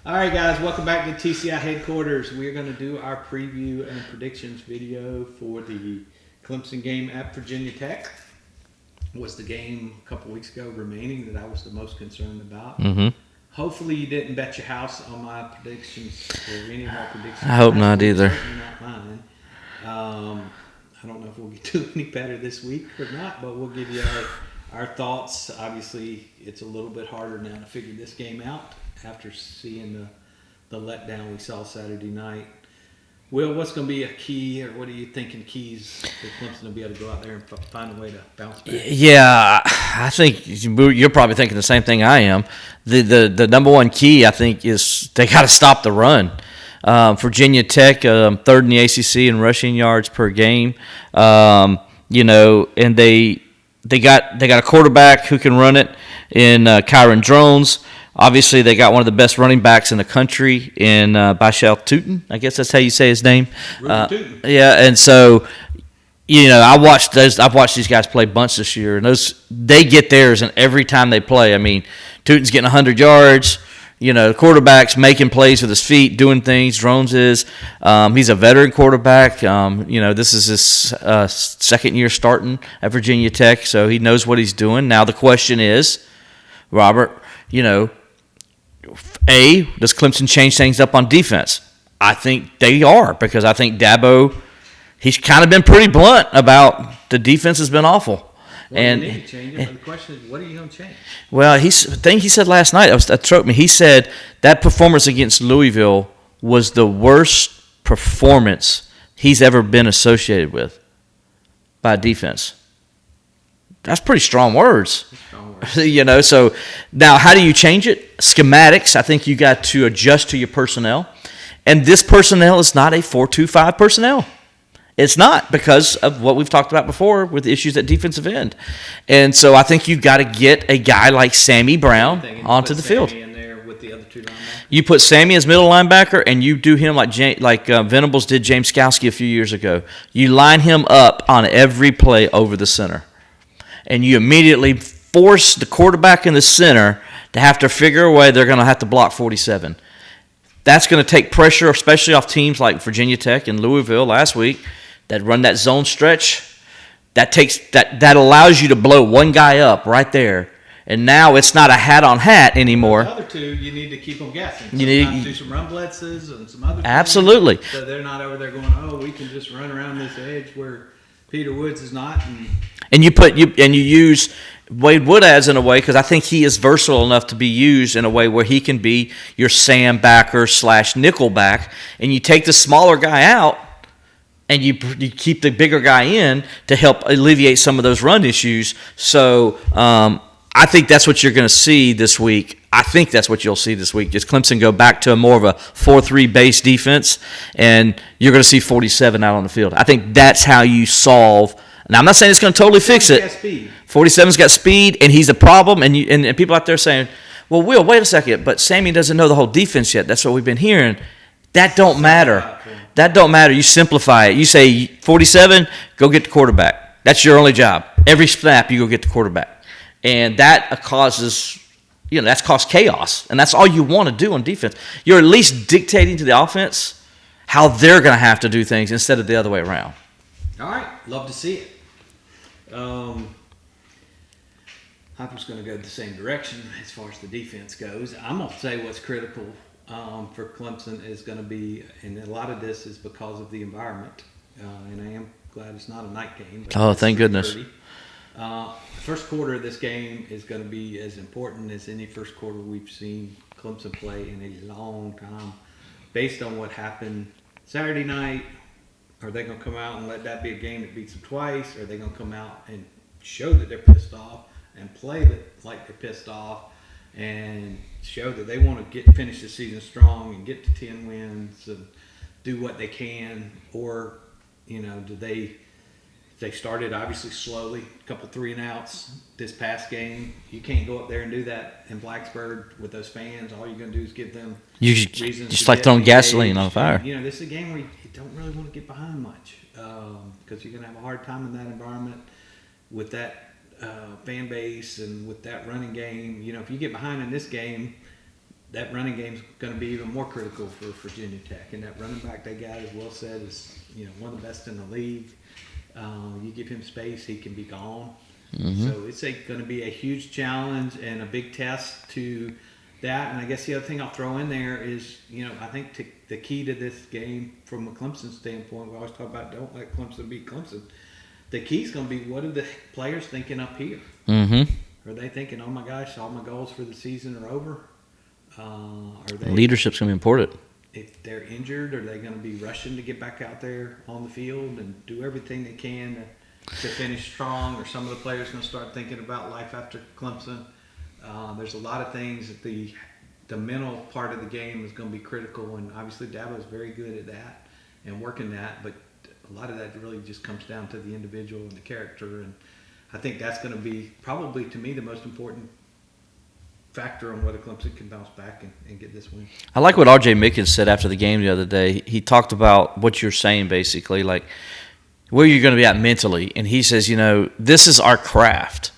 All right, guys, welcome back to TCI headquarters. We're going to do our preview and predictions video for the Clemson game at Virginia Tech. Was the game a couple weeks ago remaining that I was the most concerned about. Mm-hmm. Hopefully you didn't bet your house on my predictions or any of our predictions. I hope not either. Certainly not mine. I don't know if we'll do any better this week or not, but we'll give you our thoughts. Obviously, it's a little bit harder now to figure this game out after seeing the letdown we saw Saturday night. Will, what's going to be a key, or what are you thinking keys for Clemson to be able to go out there and find a way to bounce back? Yeah, I think you're probably thinking the same thing I am. The number one key, I think, is they got to stop the run. Virginia Tech, third in the ACC in rushing yards per game. And they got a quarterback who can run it in Kyron Drones. Obviously, they got one of the best running backs in the country in Bashal Tootin. I guess that's how you say his name. Yeah, and so I've watched these guys play bunch this year, and they get theirs, and every time they play, I mean, Tootin's getting 100 yards. The quarterback's making plays with his feet, doing things. Drones is. He's a veteran quarterback. This is his second year starting at Virginia Tech, so he knows what he's doing. Now the question is, Robert, does Clemson change things up on defense? I think they are, because I think Dabo, he's kind of been pretty blunt about the defense has been awful. Well, you need to change it, but the question is, what are you going to change? Well, the thing he said last night, that struck me. He said that performance against Louisville was the worst performance he's ever been associated with by defense. That's pretty strong words. So now how do you change it? Schematics, I think you got to adjust to your personnel. And this personnel is not a 4-2-5 personnel. It's not, because of what we've talked about before with issues at defensive end. And so I think you've got to get a guy like Sammy Brown onto the field. In there with the other two linebackers. You put Sammy as middle linebacker, and you do him like Venables did James Skowski a few years ago. You line him up on every play over the center. And you immediately force the quarterback in the center to have to figure a way they're going to have to block 47. That's going to take pressure, especially off teams like Virginia Tech and Louisville last week that run that zone stretch. That allows you to blow one guy up right there. And now it's not a hat-on-hat anymore. The other two, you need to keep them guessing. You need to do some run blitzes and some other things. Absolutely. So they're not over there going, we can just run around this edge where Peter Woods is not. And you use Wade Woodaz in a way, because I think he is versatile enough to be used in a way where he can be your Sam backer / nickel back, and you take the smaller guy out and you keep the bigger guy in to help alleviate some of those run issues. So I think that's what you're going to see this week. I think that's what you'll see this week. Just Clemson go back to more of a 4-3 base defense, and you're going to see 47 out on the field. I think that's how you solve. Now, I'm not saying it's going to totally fix it. 47's got speed, and he's a problem. And people out there saying, well, Will, wait a second, but Sammy doesn't know the whole defense yet. That's what we've been hearing. That don't matter. That don't matter. You simplify it. You say, 47, go get the quarterback. That's your only job. Every snap, you go get the quarterback. And that causes, that's caused chaos. And that's all you want to do on defense. You're at least dictating to the offense how they're going to have to do things instead of the other way around. All right. Love to see it. Hopper's going to go the same direction as far as the defense goes. I'm going to say what's critical for Clemson is going to be, and a lot of this is because of the environment, and I am glad it's not a night game. Oh, thank goodness. First quarter of this game is going to be as important as any first quarter we've seen Clemson play in a long time. Based on what happened Saturday night, are they going to come out and let that be a game that beats them twice? Or are they going to come out and show that they're pissed off and play like they're pissed off and show that they want to finish the season strong and get to 10 wins and do what they can? Or, do they started obviously slowly, a couple 3-and-outs this past game. You can't go up there and do that in Blacksburg with those fans. All you're going to do is give them reasons. Just like throwing gasoline on fire. This is a game where you don't really want to get behind much because you're going to have a hard time in that environment with that fan base and with that running game. If you get behind in this game, that running game is going to be even more critical for Virginia Tech. And that running back they got, as Will said, is one of the best in the league. You give him space, he can be gone. Mm-hmm. So it's going to be a huge challenge and a big test to that. And I guess the other thing I'll throw in there is, I think the key to this game from a Clemson standpoint, we always talk about don't let Clemson beat Clemson. The key is going to be, what are the players thinking up here? Mm-hmm. Are they thinking, oh my gosh, all my goals for the season are over? Leadership's going to be important. If they're injured, are they going to be rushing to get back out there on the field and do everything they can to finish strong? Or some of the players going to start thinking about life after Clemson? There's a lot of things that the mental part of the game is going to be critical, and obviously Dabo is very good at that and working that, but a lot of that really just comes down to the individual and the character, and I think that's going to be probably, to me, the most important factor on whether Clemson can bounce back and get this win. I like what R.J. Mickens said after the game the other day. He talked about what you're saying, basically, like where you're going to be at mentally, and he says, this is our craft.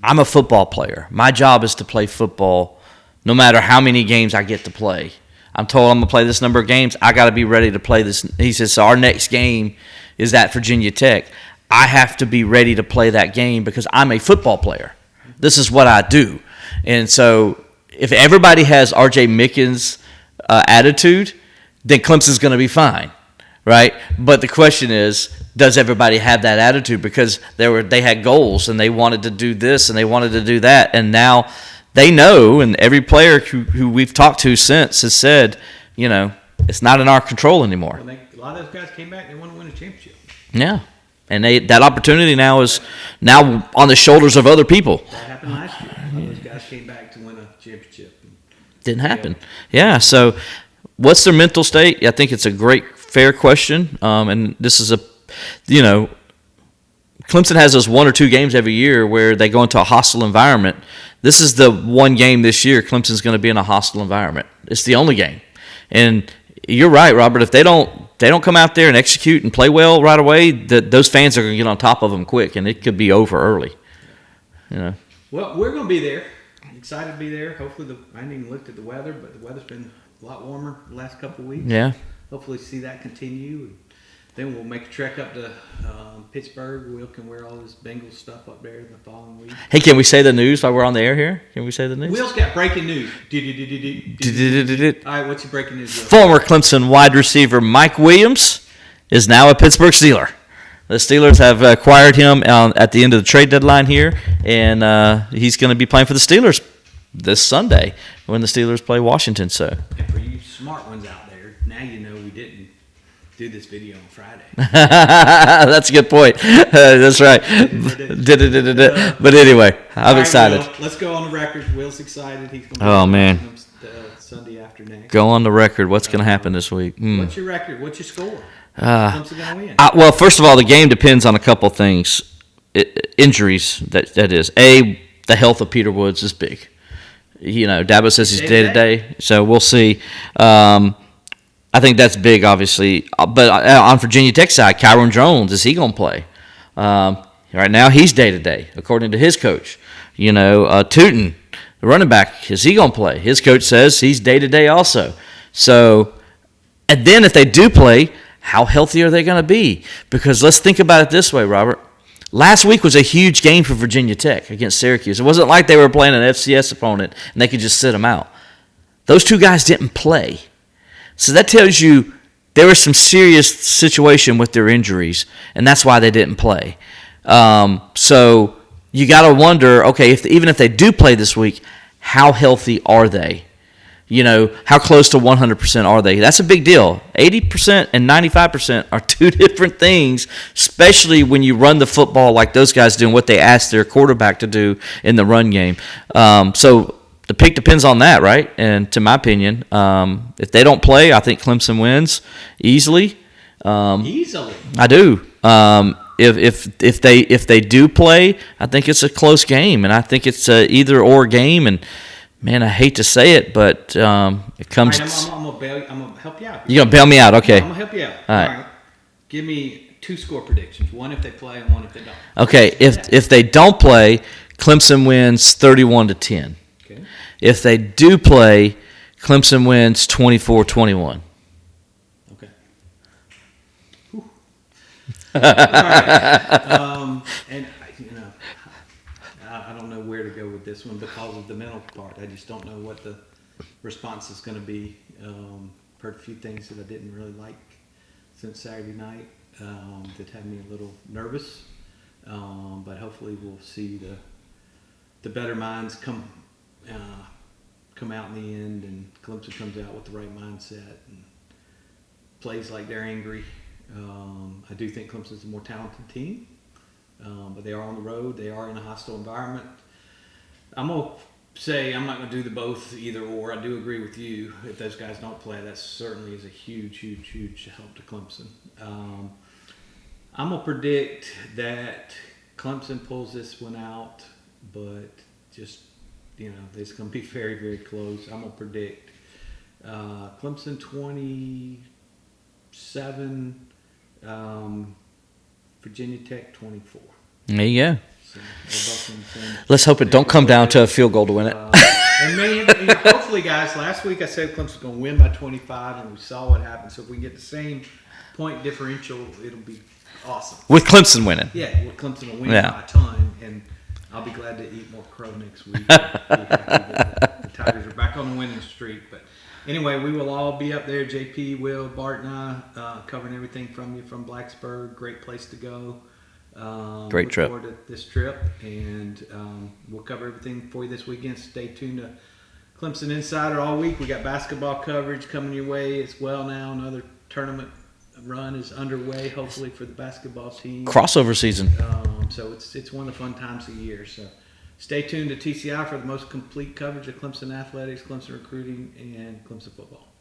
I'm a football player. My job is to play football no matter how many games I get to play. I'm told I'm going to play this number of games. I got to be ready to play this. He says, so our next game is at Virginia Tech. I have to be ready to play that game because I'm a football player. This is what I do. And so if everybody has R.J. Mickens' attitude, then Clemson's going to be fine, right? But the question is, does everybody have that attitude? Because they had goals and they wanted to do this and they wanted to do that, and now they know, and every player who we've talked to since has said, it's not in our control anymore. Well, a lot of those guys came back and they want to win a championship. Yeah, and that opportunity now is on the shoulders of other people. That happened last year. Those guys came back to win a championship. Didn't happen. Yeah, so what's their mental state? I think it's a great, fair question, and this is Clemson has those 1 or 2 games every year where they go into a hostile environment. This is the one game this year Clemson's going to be in a hostile environment. It's the only game. And you're right, Robert. If they don't come out there and execute and play well right away, those fans are going to get on top of them quick, and it could be over early. Well, we're going to be there. I'm excited to be there. Hopefully, I haven't even looked at the weather, but the weather's been a lot warmer the last couple of weeks. Yeah. Hopefully see that continue. Then we'll make a trek up to Pittsburgh. Will can wear all this Bengals stuff up there the following week. Hey, can we say the news while we're on the air here? Can we say the news? Will's got breaking news. All right, what's your breaking news, Will? Former Clemson wide receiver Mike Williams is now a Pittsburgh Steeler. The Steelers have acquired him at the end of the trade deadline here, and he's going to be playing for the Steelers this Sunday when the Steelers play Washington. So, and for you smart ones out there, now you know we didn't do this video on Friday. That's a good point. That's right. But anyway, I'm excited. Will, let's go on the record. Will's excited. He's going to Sunday after next. Go on the record. What's going to happen this week? What's your record? What's your score? Clemson going to win? Well, first of all, the game depends on a couple things. Injuries, that is. The health of Peter Woods is big. Dabo says he's day-to-day, so we'll see. I think that's big, obviously. But on Virginia Tech side, Kyron Jones, is he going to play? Right now, he's day-to-day, according to his coach. Tootin, the running back, is he going to play? His coach says he's day-to-day also. So, and then if they do play, how healthy are they going to be? Because let's think about it this way, Robert. Last week was a huge game for Virginia Tech against Syracuse. It wasn't like they were playing an FCS opponent and they could just sit them out. Those two guys didn't play. So that tells you there was some serious situation with their injuries, and that's why they didn't play. So you got to wonder, okay, even if they do play this week, how healthy are they? How close to 100% are they? That's a big deal. 80% and 95% are two different things, especially when you run the football like those guys do and what they ask their quarterback to do in the run game. So the pick depends on that, right? And to my opinion, if they don't play, I think Clemson wins easily. Easily? I do. If they do play, I think it's a close game, and I think it's a either-or game, and man, I hate to say it, but it comes. Right, I'm gonna help you out. You're gonna bail me out, okay? I'm gonna help you out. All right. Give me 2 score predictions. One if they play, and one if they don't. Okay. If they don't play, Clemson wins 31-10. Okay. If they do play, Clemson wins 24-21. Okay. Whew. All right. And I don't know where to go with this one because of the mental part. I just don't know what the response is going to be. Heard a few things that I didn't really like since Saturday night that had me a little nervous. But hopefully we'll see the better minds come out in the end, and Clemson comes out with the right mindset and plays like they're angry. I do think Clemson's a more talented team, but they are on the road. They are in a hostile environment. I'm going to say I'm not going to do the both either or. I do agree with you. If those guys don't play, that certainly is a huge, huge, huge help to Clemson. I'm going to predict that Clemson pulls this one out, but just, it's going to be very, very close. I'm going to predict Clemson 27, Virginia Tech 24. There you go. So we're both in the same. Let's hope it don't come down to a field goal to win it. And maybe, hopefully, guys, last week I said Clemson's going to win by 25, and we saw what happened. So if we can get the same point differential, it'll be awesome. With Clemson winning. Yeah, well, Clemson will win by a ton, and I'll be glad to eat more crow next week. The Tigers are back on the winning streak. But anyway, we will all be up there. JP, Will, Bart, and I covering everything from you from Blacksburg. Great place to go. Great trip. Look forward to this trip, and we'll cover everything for you this weekend. Stay tuned to Clemson Insider all week. We got basketball coverage coming your way as well now. Another tournament run is underway, hopefully, for the basketball team. Crossover season. So it's one of the fun times of the year. So stay tuned to TCI for the most complete coverage of Clemson athletics, Clemson recruiting, and Clemson football.